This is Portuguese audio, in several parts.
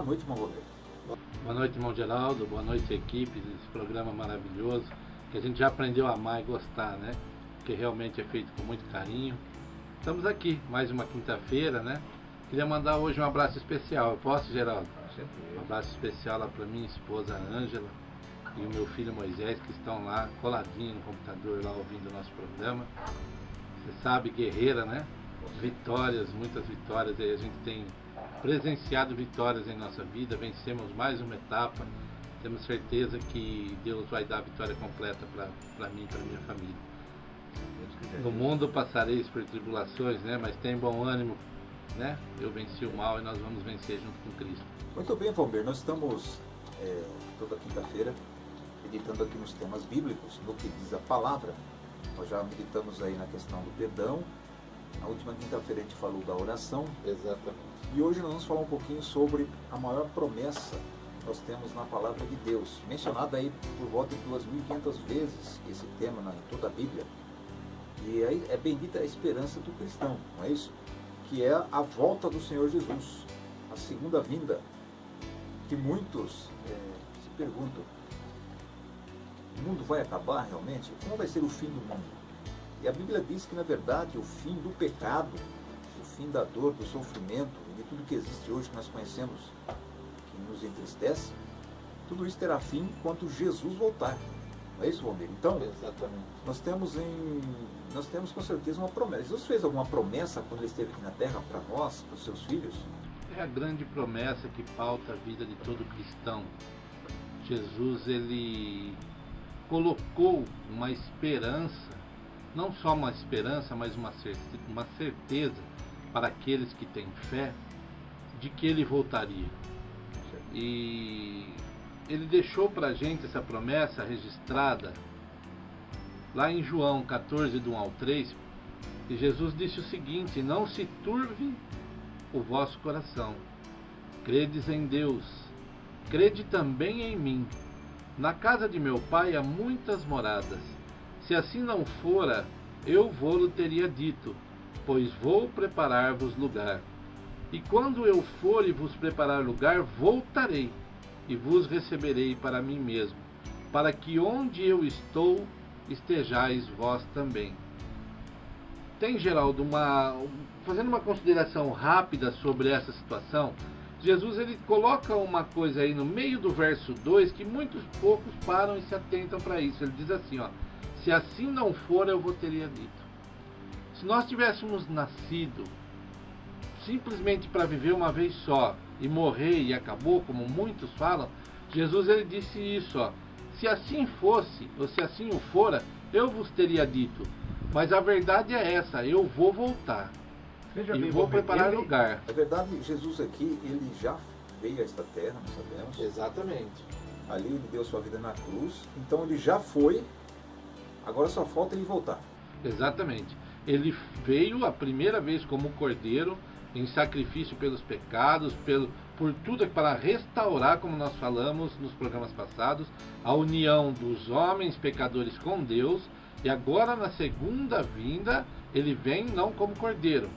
noite, irmão Roberto. Boa noite, irmão Geraldo. Boa noite, equipe desse programa maravilhoso, que a gente já aprendeu a amar e gostar, né? Que realmente é feito com muito carinho. Estamos aqui, mais uma quinta-feira, né? Queria mandar hoje um abraço especial. Eu posso, Geraldo? Um abraço especial lá para minha esposa Ângela e o meu filho Moisés, que estão lá coladinho no computador, lá ouvindo o nosso programa. Você sabe, guerreira, né? Vitórias, muitas vitórias. Aí a gente tem presenciado vitórias em nossa vida, vencemos mais uma etapa. Temos certeza que Deus vai dar a vitória completa para mim e para minha família. No mundo passareis por tribulações, né? Mas tem bom ânimo, né? Eu venci o mal e nós vamos vencer junto com Cristo. Muito bem, Valmir, nós estamos toda quinta-feira meditando aqui nos temas bíblicos, no que diz a palavra. Nós já meditamos aí na questão do perdão. Na última quinta-feira a gente falou da oração. Exatamente. E hoje nós vamos falar um pouquinho sobre a maior promessa que nós temos na palavra de Deus. Mencionada aí por volta de 2.500 vezes esse tema em toda a Bíblia. E aí é bendita a esperança do cristão, não é isso? Que é a volta do Senhor Jesus, a segunda vinda. Que muitos se perguntam, o mundo vai acabar realmente? Como vai ser o fim do mundo? E a Bíblia diz que, na verdade, o fim do pecado, o fim da dor, do sofrimento e de tudo que existe hoje, que nós conhecemos, que nos entristece, tudo isso terá fim quando Jesus voltar. Não é isso, Valmir? Então, Exatamente. nós temos com certeza uma promessa. Jesus fez alguma promessa quando ele esteve aqui na Terra para nós, para os seus filhos? É a grande promessa que pauta a vida de todo cristão. Jesus, ele colocou uma esperança, não só uma esperança, mas uma certeza para aqueles que têm fé de que ele voltaria. E ele deixou para a gente essa promessa registrada lá em João 14, do 1 ao 3, e Jesus disse o seguinte: não se turve o vosso coração, credes em Deus, crede também em mim. Na casa de meu pai há muitas moradas. Se assim não fora, eu vou-lo teria dito, pois vou preparar-vos lugar. E quando eu for e vos preparar lugar, voltarei e vos receberei para mim mesmo, para que onde eu estou, estejais vós também. Tem, Geraldo, fazendo uma consideração rápida sobre essa situação, Jesus ele coloca uma coisa aí no meio do verso 2 que muitos poucos param e se atentam para isso. Ele diz assim, ó: se assim não for, eu vos teria dito. Se nós tivéssemos nascido simplesmente para viver uma vez só e morrer e acabou, como muitos falam, Jesus ele disse isso, ó: se assim fosse, ou se assim o fora, eu vos teria dito. Mas a verdade é essa: eu vou voltar e vou preparar lugar. É verdade, Jesus aqui, ele já veio a esta terra, nós sabemos. Exatamente. Ali ele deu sua vida na cruz, então ele já foi, agora só falta ele voltar. Exatamente. Ele veio a primeira vez como cordeiro, em sacrifício pelos pecados, por tudo, para restaurar, como nós falamos nos programas passados, a união dos homens pecadores com Deus. E agora, na segunda vinda, ele vem não como cordeiro,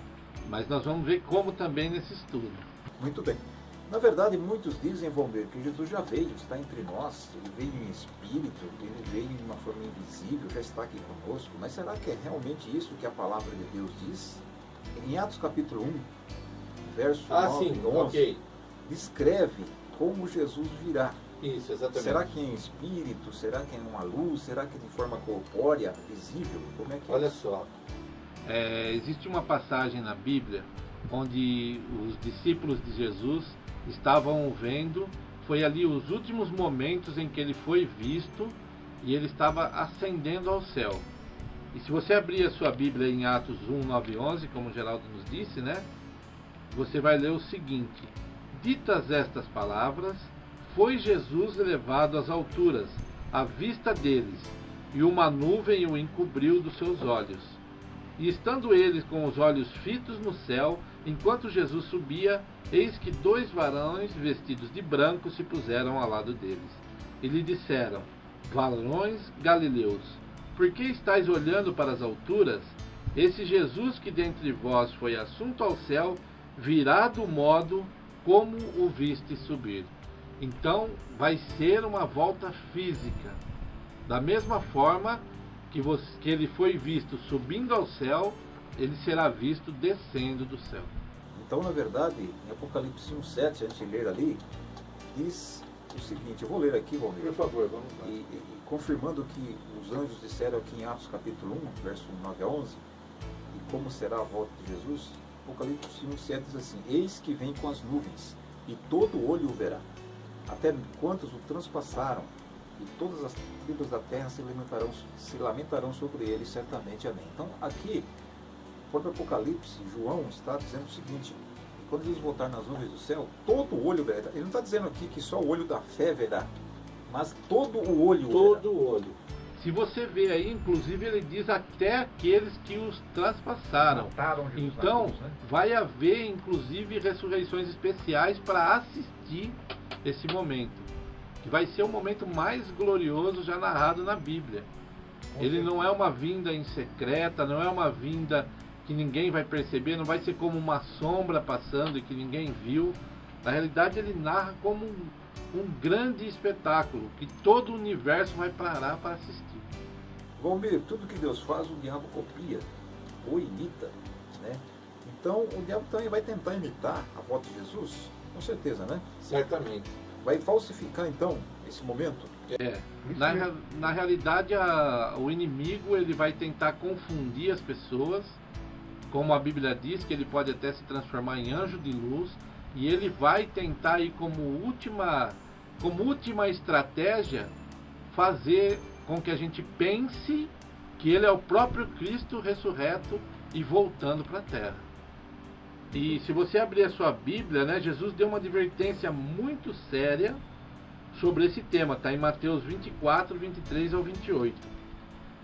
mas nós vamos ver como também nesse estudo. Muito bem. Na verdade, muitos dizem, Valmir, que Jesus já veio, está entre nós, ele veio em espírito, ele veio de uma forma invisível, já está aqui conosco. Mas será que é realmente isso que a palavra de Deus diz? Em Atos capítulo 1, verso 9 e 11, descreve como Jesus virá. Isso, exatamente. Será que é em espírito? Será que é uma luz? Será que é de forma corpórea, visível? Como é que é? Olha só, existe uma passagem na Bíblia onde os discípulos de Jesus estavam vendo, foi ali os últimos momentos em que ele foi visto e ele estava ascendendo ao céu. E se você abrir a sua Bíblia em Atos 1, 9 e 11, como o Geraldo nos disse, né? Você vai ler o seguinte: ditas estas palavras, foi Jesus elevado às alturas, à vista deles, e uma nuvem o encobriu dos seus olhos. E estando eles com os olhos fitos no céu, enquanto Jesus subia, eis que 2 varões vestidos de branco se puseram ao lado deles. E lhe disseram: varões galileus, por que estáis olhando para as alturas? Esse Jesus que dentre vós foi assunto ao céu, virá do modo como o viste subir. Então vai ser uma volta física. Da mesma forma que ele foi visto subindo ao céu, ele será visto descendo do céu. Então, na verdade, em Apocalipse 1:7, a gente ler ali, diz o seguinte, eu vou ler aqui, Valmir. Por favor, vamos lá. E confirmando que os anjos disseram aqui em Atos capítulo 1, verso 9 a 11, e como será a volta de Jesus, Apocalipse 1:7 diz assim, eis que vem com as nuvens, e todo olho o verá, até quantos o transpassaram, e todas as tribos da terra se lamentarão sobre ele, certamente, amém. Então, aqui, o próprio Apocalipse, João está dizendo o seguinte, quando Jesus voltar nas nuvens do céu, todo o olho verá. Ele não está dizendo aqui que só o olho da fé verá, mas todo o olho verá. Todo o olho. Se você vê aí, inclusive ele diz até aqueles que os transpassaram. Então, vai haver inclusive ressurreições especiais para assistir esse momento, que vai ser o momento mais glorioso já narrado na Bíblia. Ele não é uma vinda em secreta, não é uma vinda que ninguém vai perceber, não vai ser como uma sombra passando e que ninguém viu. Na realidade, ele narra como um grande espetáculo que todo o universo vai parar para assistir. Valmir, tudo que Deus faz, o diabo copia ou imita, né? Então, o diabo também vai tentar imitar a volta de Jesus, com certeza, né? Certamente. Vai falsificar, então, esse momento? Na realidade, o inimigo ele vai tentar confundir as pessoas, como a Bíblia diz, que ele pode até se transformar em anjo de luz, e ele vai tentar aí como última estratégia fazer com que a gente pense que ele é o próprio Cristo ressurreto e voltando para a terra. E se você abrir a sua Bíblia, né, Jesus deu uma advertência muito séria sobre esse tema, está em Mateus 24, 23 ao 28.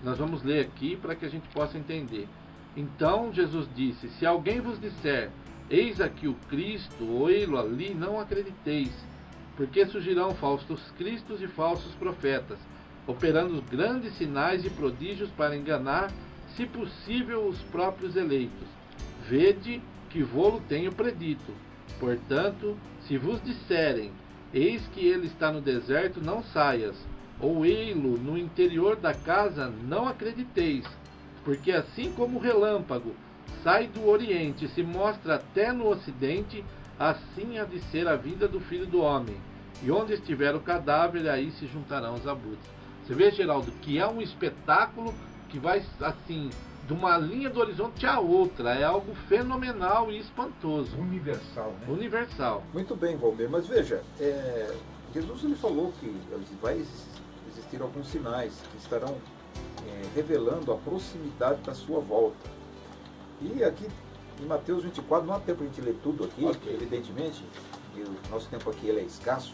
Nós vamos ler aqui para que a gente possa entender. Então Jesus disse, se alguém vos disser, eis aqui o Cristo, ou ei-lo ali, não acrediteis, porque surgirão falsos cristos e falsos profetas, operando grandes sinais e prodígios para enganar, se possível, os próprios eleitos. Vede que vô-lo tenho predito. Portanto, se vos disserem, eis que ele está no deserto, não saias, ou ei-lo no interior da casa, não acrediteis, porque assim como o relâmpago sai do oriente e se mostra até no ocidente, assim há de ser a vida do Filho do Homem. E onde estiver o cadáver, aí se juntarão os abutres. Você vê, Geraldo, que é um espetáculo que vai assim, de uma linha do horizonte à outra. É algo fenomenal e espantoso. Universal, né? Universal. Muito bem, Valmir, mas veja, Jesus ele falou que vai existir alguns sinais que estarão revelando a proximidade da sua volta. E aqui em Mateus 24, não há tempo de a gente ler tudo aqui, evidentemente, e o nosso tempo aqui ele é escasso,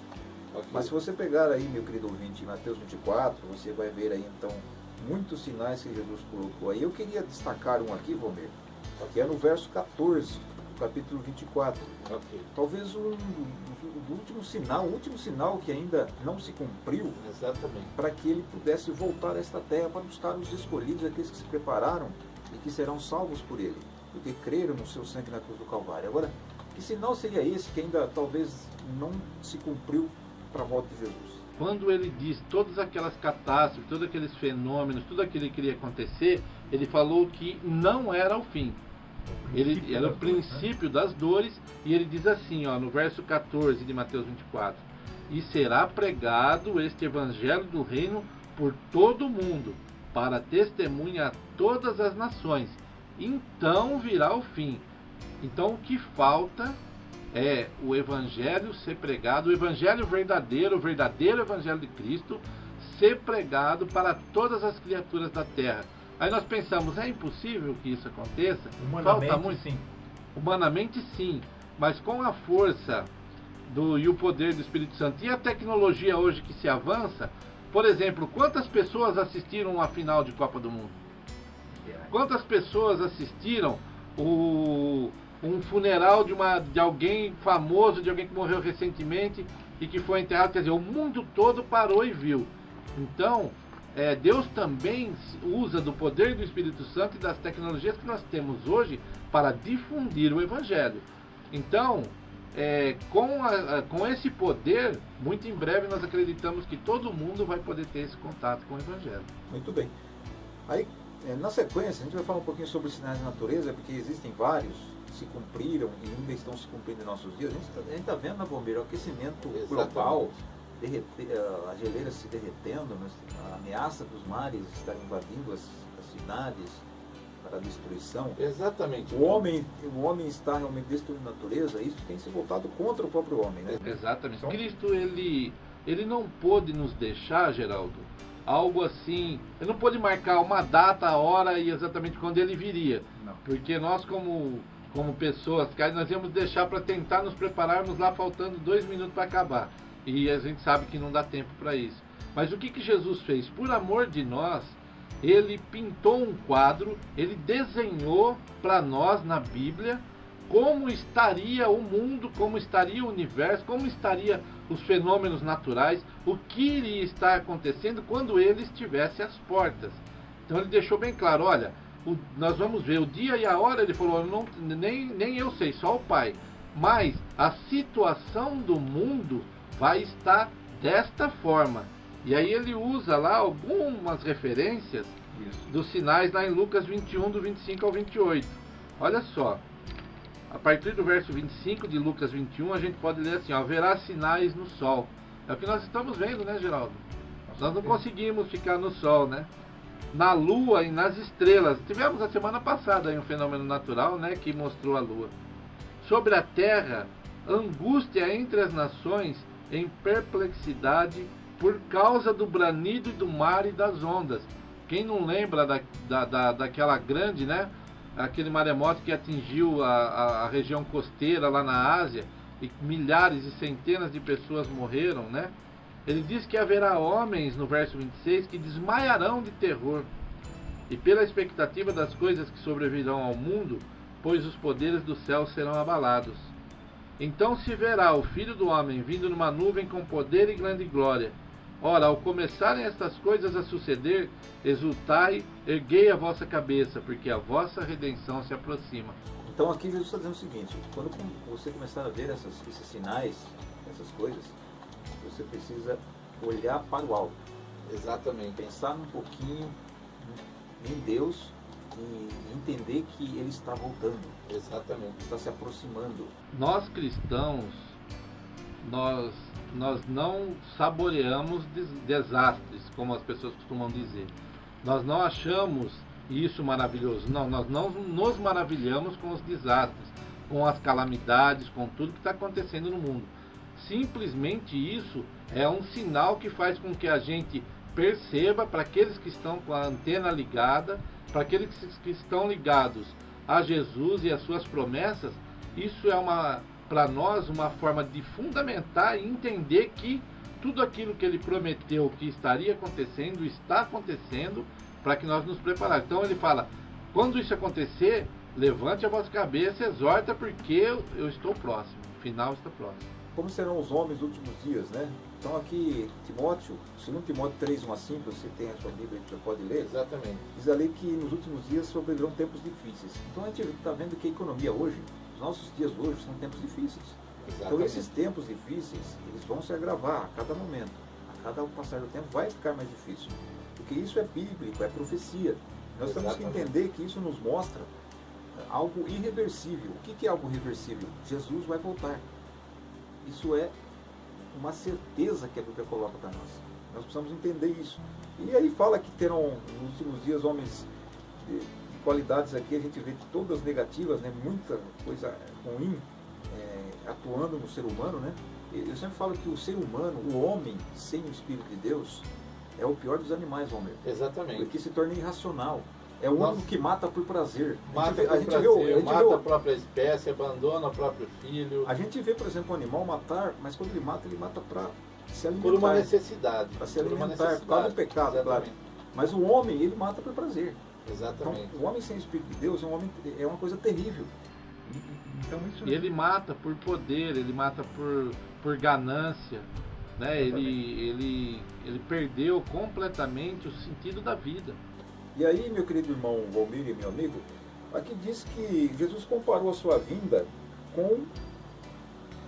mas se você pegar aí, meu querido ouvinte, em Mateus 24, você vai ver aí então muitos sinais que Jesus colocou aí. Eu queria destacar um aqui, Valmir, que é no verso 14, do capítulo 24. Talvez o último sinal que ainda não se cumpriu, Exatamente. para que ele pudesse voltar a esta terra para buscar os escolhidos, aqueles que se prepararam e que serão salvos por ele, porque creram no seu sangue na cruz do Calvário. Agora, que sinal seria esse que ainda talvez não se cumpriu para a volta de Jesus? Quando ele diz todas aquelas catástrofes, todos aqueles fenômenos, tudo aquilo que iria acontecer, ele falou que não era o fim. Ele era o princípio das dores, e ele diz assim, ó, no verso 14 de Mateus 24, e será pregado este evangelho do reino por todo o mundo, para testemunha a todas as nações. Então virá o fim. Então o que falta é o evangelho ser pregado, o evangelho verdadeiro, o verdadeiro evangelho de Cristo, ser pregado para todas as criaturas da terra. Aí nós pensamos, é impossível que isso aconteça? Falta muito. Sim. Humanamente sim, mas com a força e o poder do Espírito Santo e a tecnologia hoje que se avança, por exemplo, quantas pessoas assistiram a final de Copa do Mundo? Quantas pessoas assistiram um funeral de alguém famoso, de alguém que morreu recentemente e que foi enterrado? Quer dizer, o mundo todo parou e viu. Então, Deus também usa do poder do Espírito Santo e das tecnologias que nós temos hoje para difundir o Evangelho. Então, com esse poder, muito em breve nós acreditamos que todo mundo vai poder ter esse contato com o Evangelho. Muito bem. Aí, na sequência, a gente vai falar um pouquinho sobre os sinais da natureza, porque existem vários que se cumpriram e ainda estão se cumprindo em nossos dias. A gente está vendo, na Bombeira, o aquecimento global, as geleiras se derretendo, a ameaça dos mares estarem invadindo as cidades para a destruição. Exatamente. O homem está realmente destruindo a natureza, isso tem se voltado contra o próprio homem, né? Exatamente. Então, Cristo, ele não pôde nos deixar, Geraldo, algo assim, ele não pôde marcar uma data, a hora e exatamente quando ele viria. Não. Porque nós, como pessoas, nós íamos deixar para tentar nos prepararmos lá faltando 2 minutos para acabar. E a gente sabe que não dá tempo para isso. Mas o que Jesus fez? Por amor de nós, ele pintou um quadro, ele desenhou para nós na Bíblia como estaria o mundo, como estaria o universo, como estaria os fenômenos naturais, o que iria estar acontecendo quando ele estivesse às portas. Então ele deixou bem claro, olha, nós vamos ver o dia e a hora, ele falou, nem eu sei, só o Pai. Mas a situação do mundo vai estar desta forma. E aí ele usa lá algumas referências dos sinais lá em Lucas 21, do 25 ao 28. Olha só, a partir do verso 25 de Lucas 21, a gente pode ler assim, ó, haverá sinais no sol. É o que nós estamos vendo, né, Geraldo? Nós não conseguimos ficar no sol, né? Na lua e nas estrelas. Tivemos a semana passada aí um fenômeno natural, né, que mostrou a lua. Sobre a terra, angústia entre as nações em perplexidade por causa do branido do mar e das ondas. Quem não lembra daquela grande, né? Aquele maremoto que atingiu a região costeira lá na Ásia e milhares e centenas de pessoas morreram, né? Ele diz que haverá homens, no verso 26, que desmaiarão de terror e pela expectativa das coisas que sobrevirão ao mundo, pois os poderes do céu serão abalados. Então se verá o Filho do Homem vindo numa nuvem com poder e grande glória. Ora, ao começarem estas coisas a suceder, exultai, erguei a vossa cabeça, porque a vossa redenção se aproxima. Então aqui Jesus está dizendo o seguinte, quando você começar a ver esses sinais, essas coisas, você precisa olhar para o alto. Exatamente. Pensar um pouquinho em Deus e entender que Ele está voltando. Exatamente. Está se aproximando. Nós cristãos, nós não saboreamos desastres, como as pessoas costumam dizer. Nós não achamos isso maravilhoso. Não, nós não nos maravilhamos com os desastres, com as calamidades, com tudo que está acontecendo no mundo. Simplesmente isso é um sinal que faz com que a gente perceba, para aqueles que estão com a antena ligada, para aqueles que estão ligados a Jesus e as suas promessas, isso é para nós uma forma de fundamentar e entender que tudo aquilo que ele prometeu que estaria acontecendo, está acontecendo, para que nós nos prepararmos. Então ele fala, quando isso acontecer, levante a vossa cabeça, exorta, porque eu estou próximo, o final está próximo. Como serão os homens dos últimos dias, né? Então aqui, Timóteo, 2 Timóteo 3, 1 a 5, você tem a sua Bíblia, você pode ler. Exatamente. Diz ali que nos últimos dias sobrevirão tempos difíceis. Então a gente está vendo que a economia hoje, os nossos dias hoje, são tempos difíceis. Exatamente. Então esses tempos difíceis, eles vão se agravar a cada momento. A cada passar do tempo vai ficar mais difícil. Porque isso é bíblico, é profecia. Nós temos que entender que isso nos mostra algo irreversível. O que é algo irreversível? Jesus vai voltar. Isso é uma certeza que a Bíblia coloca para nós. Nós precisamos entender isso. E aí fala que terão nos últimos dias homens de qualidades aqui, a gente vê todas negativas, né? Muita coisa ruim atuando no ser humano, né? Eu sempre falo que o ser humano, o homem sem o Espírito de Deus, é o pior dos animais, homem. Exatamente. Porque se torna irracional. É o único que mata por prazer. Mata a própria espécie, abandona o próprio filho. A gente vê, por exemplo, um animal matar, mas quando ele mata para se alimentar. Por uma necessidade. Para se alimentar, por causa do pecado, claro. Mas o homem, ele mata por prazer. Exatamente. Então, o homem sem o Espírito de Deus é uma coisa terrível. Então, isso... Ele mata por poder, ele mata por ganância. Né? Ele perdeu completamente o sentido da vida. E aí, meu querido irmão Valmir e meu amigo, aqui diz que Jesus comparou a sua vinda com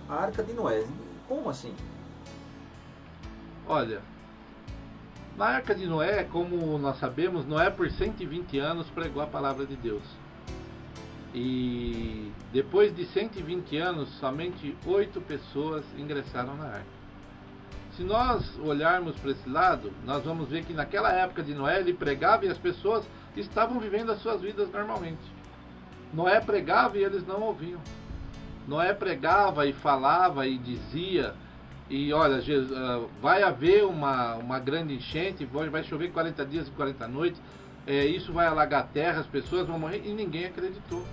a Arca de Noé. Como assim? Olha, na Arca de Noé, como nós sabemos, Noé por 120 anos pregou a palavra de Deus. E depois de 120 anos, somente 8 pessoas ingressaram na arca. Se nós olharmos para esse lado, nós vamos ver que naquela época de Noé, ele pregava e as pessoas estavam vivendo as suas vidas normalmente. Noé pregava e eles não ouviam. Noé pregava e falava e dizia, e olha, vai haver uma grande enchente, vai chover 40 dias e 40 noites, isso vai alagar a terra, as pessoas vão morrer, e ninguém acreditou.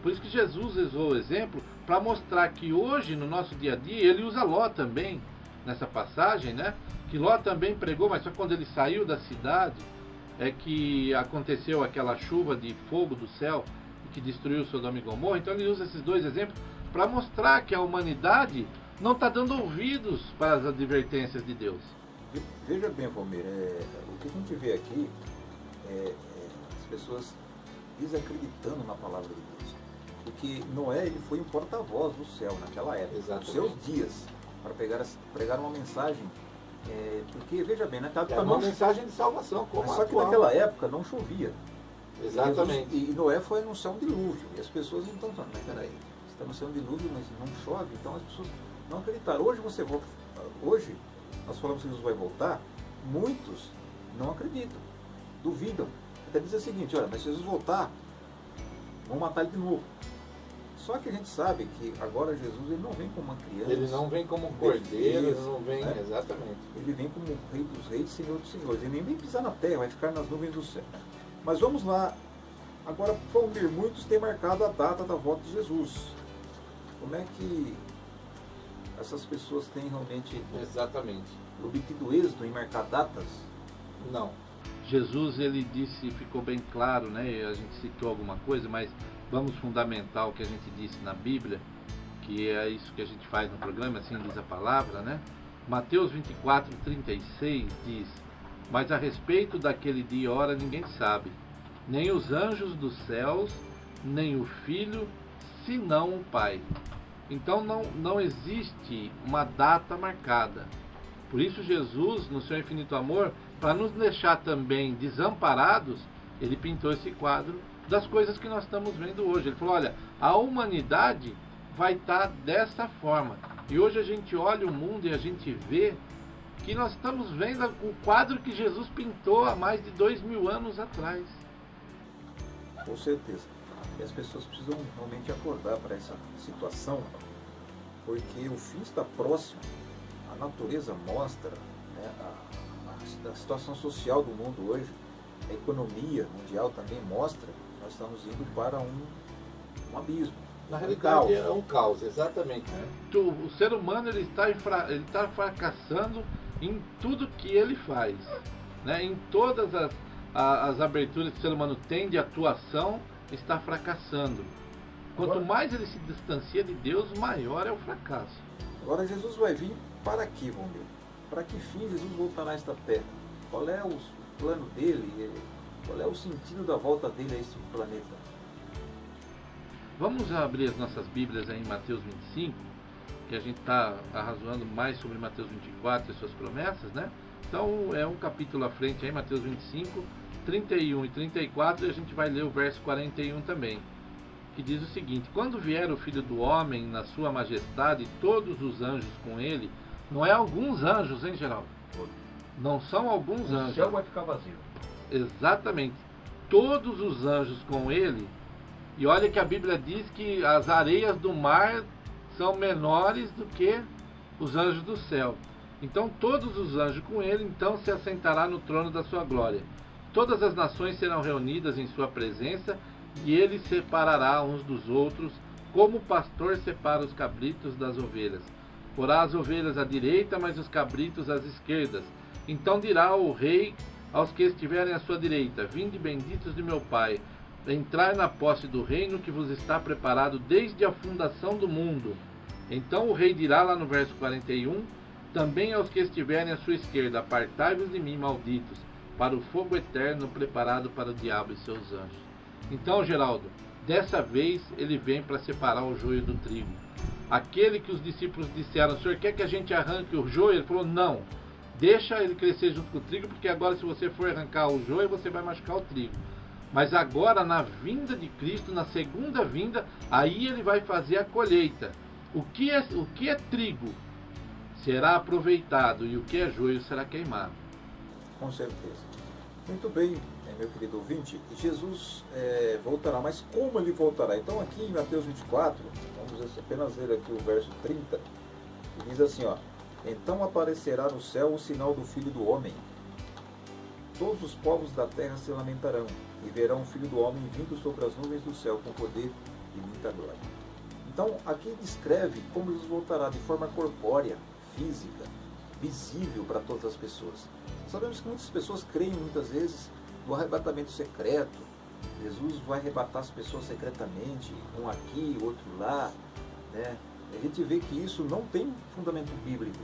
Por isso que Jesus usou o exemplo para mostrar que hoje, no nosso dia a dia, ele usa Ló também, nessa passagem, né? Que Ló também pregou, mas só quando ele saiu da cidade é que aconteceu aquela chuva de fogo do céu que destruiu Sodoma e Gomorra. Então ele usa esses dois exemplos para mostrar que a humanidade não está dando ouvidos para as advertências de Deus. Veja bem, Valmir, o que a gente vê aqui é as pessoas desacreditando na palavra de Deus. Porque Noé, ele foi um porta-voz do céu naquela época, nos seus dias, para pregar uma mensagem. Porque, veja bem, uma mensagem de salvação, como só que naquela época não chovia. Exatamente. E Noé foi anunciar um dilúvio. E as pessoas então estão falando, mas peraí, você está anunciando um dilúvio, mas não chove, então as pessoas não acreditaram. Hoje nós falamos que Jesus vai voltar, muitos não acreditam, duvidam. Até dizem o seguinte, olha, mas se Jesus voltar, vão matar ele de novo. Só que a gente sabe que agora Jesus ele não vem como uma criança. Ele não vem como um cordeiro, ele não vem, né? Exatamente. Ele vem como Rei dos Reis, Senhor dos Senhores. Ele nem vem pisar na terra, vai ficar nas nuvens do céu. Mas vamos lá. Agora, Valmir, muitos têm marcado a data da volta de Jesus. Como é que essas pessoas têm realmente obtido êxito em marcar datas? Não. Jesus, ele disse, ficou bem claro, né? A gente citou alguma coisa, mas vamos fundamentar o que a gente disse na Bíblia, que é isso que a gente faz no programa, assim diz a palavra, né? Mateus 24:36 diz: mas a respeito daquele dia e hora ninguém sabe, nem os anjos dos céus, nem o Filho, senão o Pai. Então não existe uma data marcada. Por isso Jesus, no seu infinito amor, para nos deixar também desamparados, ele pintou esse quadro das coisas que nós estamos vendo hoje. Ele falou, olha, a humanidade vai estar dessa forma. E hoje a gente olha o mundo e a gente vê que nós estamos vendo o quadro que Jesus pintou há mais de 2000 anos atrás. Com certeza. E as pessoas precisam realmente acordar para essa situação, porque o fim está próximo. A natureza mostra, né, a situação social do mundo hoje, a economia mundial também mostra que nós estamos indo para um abismo. Na realidade é um caos, exatamente. O ser humano ele está fracassando em tudo que ele faz, né? Em todas as aberturas que o ser humano tem de atuação, está fracassando. Quanto mais ele se distancia de Deus, maior é o fracasso. Agora Jesus vai vir para quê, Valmir? Para que fim Jesus voltará a esta terra? Qual é o plano dele? Qual é o sentido da volta dele a este planeta? Vamos abrir as nossas Bíblias aí em Mateus 25, que a gente está arrazoando mais sobre Mateus 24 e suas promessas, né? Então é um capítulo à frente aí, Mateus 25, 31 e 34, e a gente vai ler o verso 41 também, que diz o seguinte: quando vier o Filho do Homem na sua majestade, todos os anjos com ele, não é alguns anjos, hein, Geraldo? Não são alguns anjos. O céu vai ficar vazio. Exatamente. Todos os anjos com ele. E olha que a Bíblia diz que as areias do mar são menores do que os anjos do céu. Então todos os anjos com ele, então se assentará no trono da sua glória. Todas as nações serão reunidas em sua presença, e ele separará uns dos outros, como o pastor separa os cabritos das ovelhas. Porá as ovelhas à direita, mas os cabritos às esquerdas. Então dirá o rei aos que estiverem à sua direita: vinde benditos de meu Pai, entrai na posse do reino que vos está preparado desde a fundação do mundo. Então o rei dirá lá no verso 41, também aos que estiverem à sua esquerda: apartai-vos de mim, malditos, para o fogo eterno preparado para o diabo e seus anjos. Então, Geraldo, dessa vez ele vem para separar o joio do trigo. aquele que os discípulos disseram, o Senhor quer que a gente arranque o joio? Ele falou, não, deixa ele crescer junto com o trigo, porque agora se você for arrancar o joio, você vai machucar o trigo. Mas agora, na vinda de Cristo, na segunda vinda, aí ele vai fazer a colheita. O que é trigo será aproveitado e o que é joio será queimado. Com certeza. Muito bem, meu querido ouvinte, Jesus voltará, mas como ele voltará? Então aqui em Mateus 24, vamos apenas ler aqui o verso 30, que diz assim, ó, então aparecerá no céu o sinal do Filho do Homem. Todos os povos da terra se lamentarão e verão o Filho do Homem vindo sobre as nuvens do céu com poder e muita glória. Então aqui descreve como Jesus voltará de forma corpórea, física, visível para todas as pessoas. Sabemos que muitas pessoas creem muitas vezes no arrebatamento secreto. Jesus vai arrebatar as pessoas secretamente, um aqui, outro lá, né? A gente vê que isso não tem fundamento bíblico,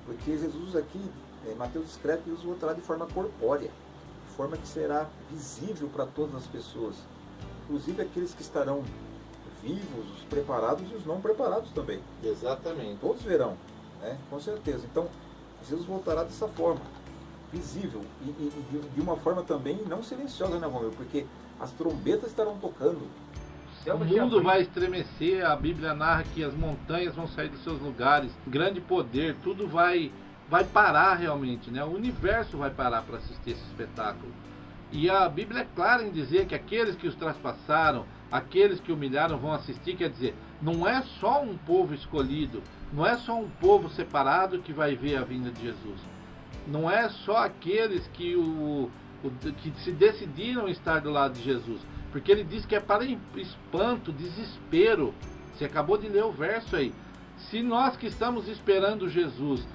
porque Jesus aqui, Mateus descreve que Jesus voltará de forma corpórea, de forma que será visível para todas as pessoas, inclusive aqueles que estarão vivos, os preparados e os não preparados também. Exatamente. Todos verão, né? Com certeza. Então, Jesus voltará dessa forma, visível, e de uma forma também não silenciosa, né, Romeu? Porque as trombetas estarão tocando. O mundo vai estremecer, a Bíblia narra que as montanhas vão sair dos seus lugares, grande poder, tudo vai parar realmente, né? O universo vai parar para assistir esse espetáculo. E a Bíblia é clara em dizer que aqueles que os traspassaram, aqueles que humilharam vão assistir, quer dizer, não é só um povo escolhido, não é só um povo separado que vai ver a vinda de Jesus. Não é só aqueles que se decidiram estar do lado de Jesus. Porque ele diz que é para espanto, desespero. Você acabou de ler o verso aí. Se nós que estamos esperando Jesus,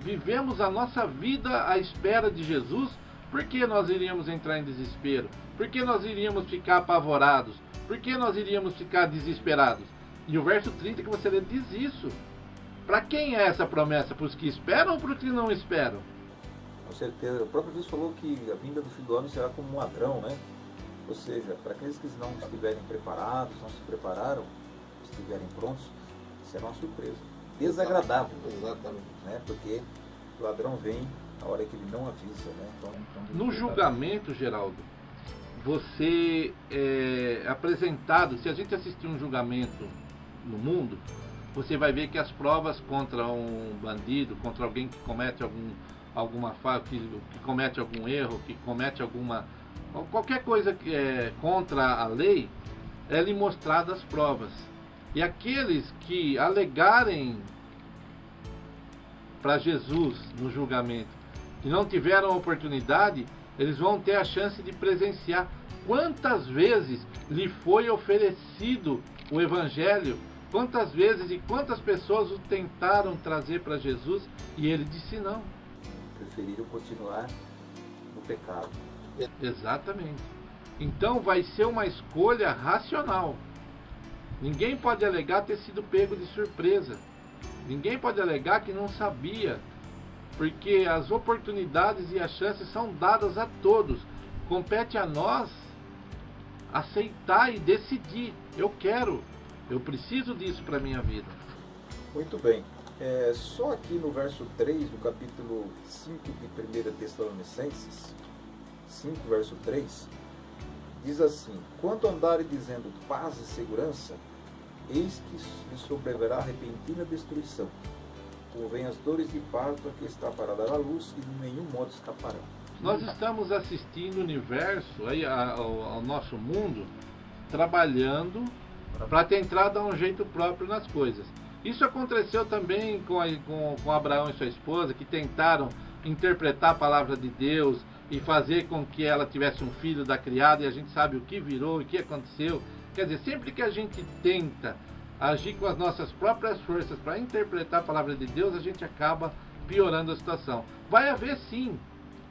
vivemos a nossa vida à espera de Jesus, por que nós iríamos entrar em desespero? Por que nós iríamos ficar apavorados? Por que nós iríamos ficar desesperados? E o verso 30 que você lê diz isso. Para quem é essa promessa? Para os que esperam ou para os que não esperam? Com certeza. O próprio Jesus falou que a vinda do Filho do Homem será como um ladrão, né? Ou seja, para aqueles que não estiverem preparados, não se prepararam, estiverem prontos, será uma surpresa. Desagradável. Exatamente. Né? Porque o ladrão vem a hora que ele não avisa. Né? Então, no julgamento, Geraldo, você é apresentado, se a gente assistir um julgamento no mundo, você vai ver que as provas contra um bandido, contra alguém que comete alguma falha, que comete algum erro, que comete qualquer coisa que é contra a lei, é lhe mostrada as provas. E aqueles que alegarem para Jesus no julgamento, que não tiveram oportunidade, eles vão ter a chance de presenciar quantas vezes lhe foi oferecido o Evangelho, quantas vezes e quantas pessoas o tentaram trazer para Jesus e ele disse não. Preferiram continuar no pecado. Exatamente. Então vai ser uma escolha racional. Ninguém pode alegar ter sido pego de surpresa. Ninguém pode alegar que não sabia. Porque as oportunidades e as chances são dadas a todos. Compete a nós aceitar e decidir. Eu quero. Eu preciso disso para a minha vida. Muito bem. Só aqui no verso 3 do capítulo 5 de 1 Tessalonicenses, 5, verso 3, diz assim: quando andarem dizendo paz e segurança, eis que lhe sobrevirá repentina destruição. Convém as dores de parto a que está para dar a luz, e de nenhum modo escaparão. Nós estamos assistindo o universo, ao nosso mundo, trabalhando para tentar dar um jeito próprio nas coisas. Isso aconteceu também com Abraão e sua esposa, que tentaram interpretar a palavra de Deus e fazer com que ela tivesse um filho da criada, e a gente sabe o que virou, o que aconteceu. Quer dizer, sempre que a gente tenta agir com as nossas próprias forças para interpretar a palavra de Deus, a gente acaba piorando a situação. Vai haver sim,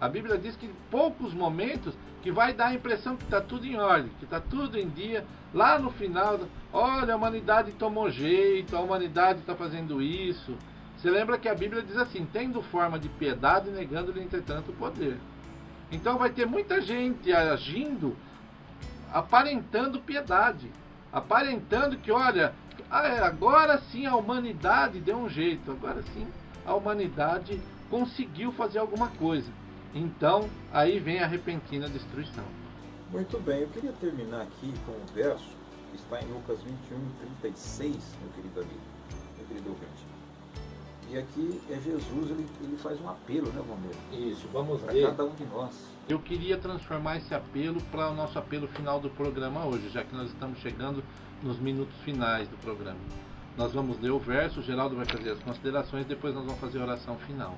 a Bíblia diz que em poucos momentos que vai dar a impressão que está tudo em ordem, que está tudo em dia. Lá no final, olha, a humanidade tomou jeito, a humanidade está fazendo isso. Você lembra que a Bíblia diz assim: tendo forma de piedade, negando-lhe entretanto o poder. Então vai ter muita gente agindo, aparentando piedade, aparentando que, olha, agora sim a humanidade deu um jeito, agora sim a humanidade conseguiu fazer alguma coisa. Então, aí vem a repentina destruição. Muito bem, eu queria terminar aqui com um verso que está em Lucas 21:36, meu querido amigo, meu querido ouvinte. E aqui é Jesus, ele faz um apelo, né, Valmir? Isso, vamos para ver. cada um de nós. Eu queria transformar esse apelo para o nosso apelo final do programa hoje, já que nós estamos chegando nos minutos finais do programa. Nós vamos ler o verso, o Geraldo vai fazer as considerações, depois nós vamos fazer a oração final.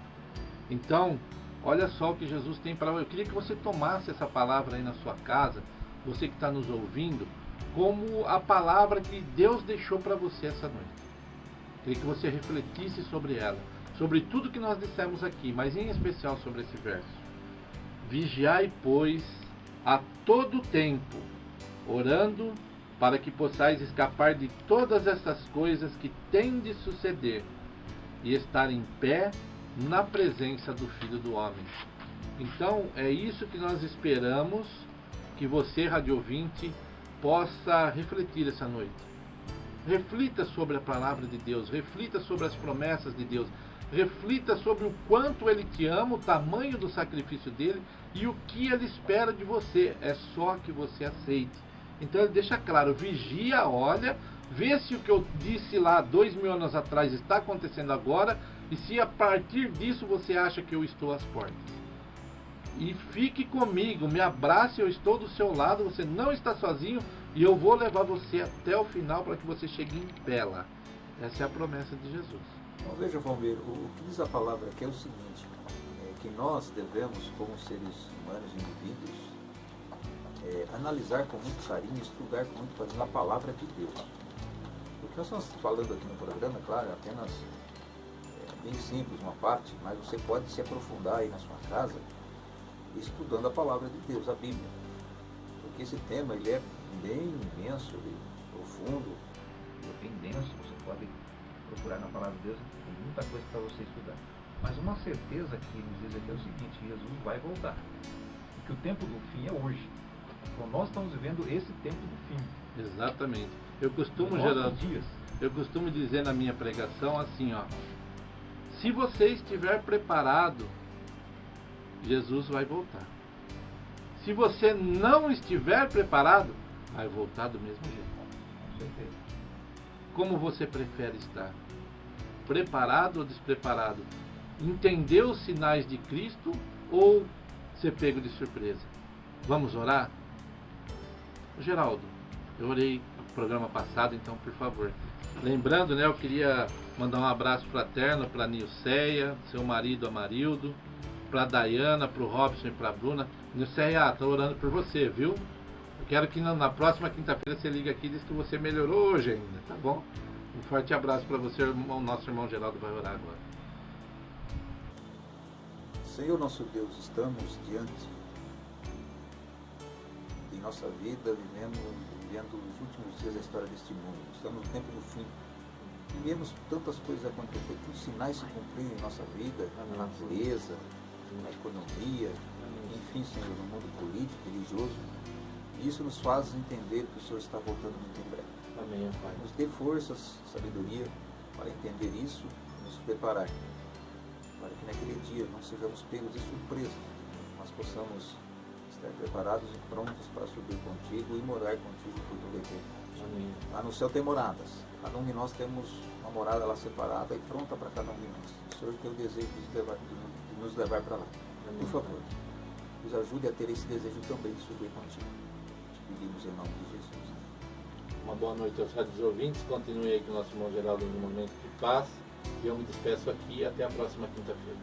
Então, olha só o que Jesus tem para... Eu queria que você tomasse essa palavra aí na sua casa, você que está nos ouvindo, como a palavra que Deus deixou para você essa noite. Queria que você refletisse sobre ela, sobre tudo que nós dissemos aqui, mas em especial sobre esse verso. Vigiai, pois, a todo tempo, orando para que possais escapar de todas essas coisas que têm de suceder e estar em pé na presença do Filho do Homem. Então, é isso que nós esperamos que você, rádio ouvinte, possa refletir essa noite. Reflita sobre a palavra de Deus, reflita sobre as promessas de Deus, reflita sobre o quanto Ele te ama, o tamanho do sacrifício dele e o que Ele espera de você. É só que você aceite. Então Ele deixa claro, vigia, olha, vê se o que eu disse lá 2000 anos atrás está acontecendo agora e se a partir disso você acha que eu estou às portas. E fique comigo, me abrace, eu estou do seu lado, você não está sozinho e eu vou levar você até o final para que você chegue em pé lá. Essa é a promessa de Jesus. Então, veja, Valmir, o que diz a palavra aqui é o seguinte, que nós devemos, como seres humanos e indivíduos, analisar com muito carinho, estudar com muito carinho a palavra de Deus. O que nós estamos falando aqui no programa, é claro, é apenas bem simples, uma parte, mas você pode se aprofundar aí na sua casa estudando a palavra de Deus, a Bíblia. Porque esse tema ele é bem imenso, profundo, é bem denso, você pode procurar na palavra de Deus, tem muita coisa para você estudar. Mas uma certeza que nos diz aqui é o seguinte, Jesus vai voltar. E que o tempo do fim é hoje. Então nós estamos vivendo esse tempo do fim. Exatamente. Eu costumo dizer na minha pregação assim, ó. Se você estiver preparado, Jesus vai voltar. Se você não estiver preparado, vai voltar do mesmo jeito. Com certeza. Como você prefere estar? Preparado ou despreparado? Entender os sinais de Cristo ou ser pego de surpresa? Vamos orar? Geraldo, eu orei no programa passado, então por favor. Lembrando, né, eu queria mandar um abraço fraterno para a Nilceia, seu marido Amarildo, para a Dayana, para o Robson e para a Bruna. Nilceia, estou orando por você, viu? Eu quero que na próxima quinta-feira você liga aqui e diz que você melhorou hoje ainda, tá bom? Um forte abraço para você, o nosso irmão Geraldo vai orar agora. Senhor nosso Deus, estamos diante de nossa vida, vivendo os últimos dias da história deste mundo. Estamos no tempo do fim. E vemos tantas coisas acontecer, tantos sinais se cumprirem em nossa vida, na natureza, na economia, enfim, Senhor, no mundo político, religioso. E isso nos faz entender que o Senhor está voltando muito em breve. Amém, Pai. Nos dê forças, sabedoria para entender isso e nos preparar, para que naquele dia não sejamos pegos de surpresa, mas possamos estar preparados e prontos para subir contigo e morar contigo por toda a eternidade. Amém. Lá no céu tem moradas. Cada um de nós temos uma morada lá separada e pronta para cada um de nós. O Senhor tem o desejo de nos levar para lá. Por favor, nos ajude a ter esse desejo também de subir contigo. Te pedimos em nome de Jesus. Uma boa noite aos rádios ouvintes. Continue aí com o nosso irmão Geraldo no momento de paz. E eu me despeço aqui. Até a próxima quinta-feira.